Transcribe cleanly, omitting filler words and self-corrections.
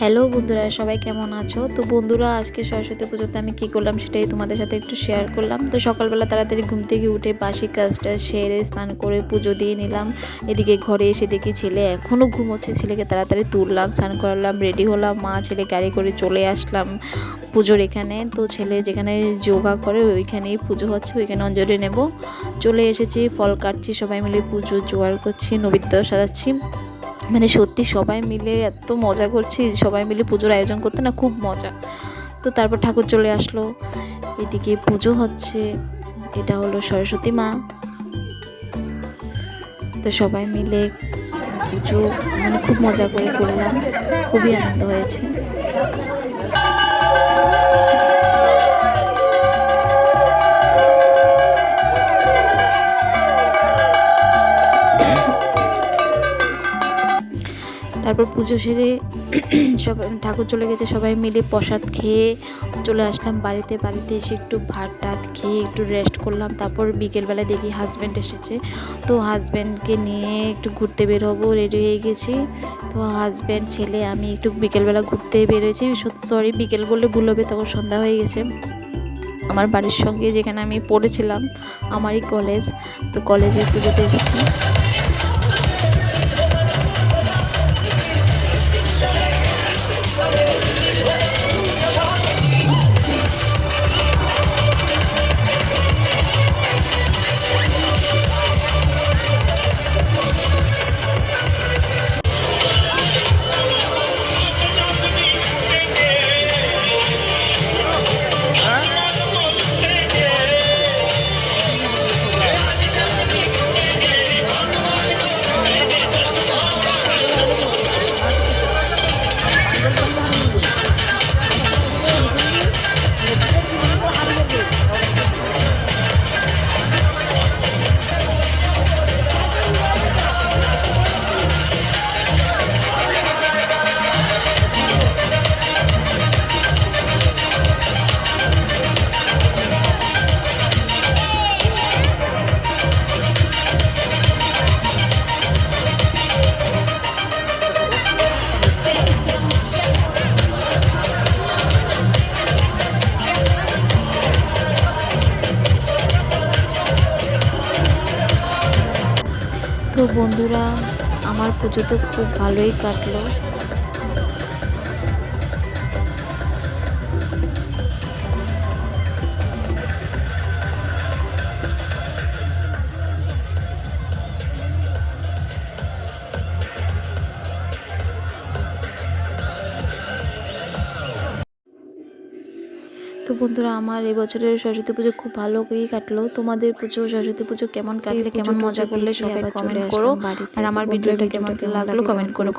Hello বন্ধুরা, সবাই কেমন আছো? তো বন্ধুরা, আজকে সরস্বতী পুজোতে আমি কি করলাম সেটাই তোমাদের সাথে একটু শেয়ার করলাম। তো সকালবেলা তাড়াতাড়ি ঘুম থেকে উঠে বাসি কাজটা সেরে স্নান করে পুজো দিয়ে নিলাম। এদিকে ঘরে এসে দেখি ছেলে এখনও ঘুমোচ্ছে। ছেলেকে তাড়াতাড়ি তুললাম, স্নান করালাম, রেডি হলাম, মা ছেলে গাড়ি করে চলে আসলাম পুজোর এখানে। তো ছেলে যেখানে যোগা করে ওইখানেই পুজো হচ্ছে, ওইখানে অঞ্জলি নেব। চলে এসেছি, ফল কাটছি, সবাই মিলে পুজো জোগাড় করছি, নৈবেদ্য সাজাচ্ছি। মানে সত্যি সবাই মিলে এত মজা করছি, সবাই মিলে পুজোর আয়োজন করতে না খুব মজা। তো তারপর ঠাকুর চলে আসলো, এদিকে পুজো হচ্ছে। এটা হলো সরস্বতী মা। তো সবাই মিলে পুজো মানে খুব মজা করে করলাম, খুবই আনন্দ হয়েছে। তারপর পুজো সেরে সব ঠাকুর চলে গেছে, সবাই মিলে প্রসাদ খেয়ে চলে আসলাম বাড়িতে। বাড়িতে এসে একটু ভাত টাত খেয়ে একটু রেস্ট করলাম। তারপর বিকেলবেলায় দেখি হাজব্যান্ড এসেছে, তো হাজব্যান্ডকে নিয়ে একটু ঘুরতে বের হবো, রেডি হয়ে গেছি। তো হাজব্যান্ড, ছেলে, আমি একটু বিকেলবেলা ঘুরতে বেরোয়েছি। সরি, বিকেল বললে ভুল হবে, তখন সন্ধ্যা হয়ে গেছে। আমার বাড়ির সঙ্গে যেখানে আমি পড়েছিলাম, আমারই কলেজ, তো কলেজে পুজোতে এসেছি। তো বন্ধুরা, আমার পুজো তো খুব ভালোই কাটলো। তো বন্ধুরা, আমার এবছরের সরস্বতী পুজো খুব ভালো করেই কাটলো। তোমাদের পুজো, সরস্বতী পুজো কেমন কাটলে, কেমন মজা করলে সবাই কমেন্ট করো। আর আমার ভিডিওটা কেমন লাগলো কমেন্ট করো।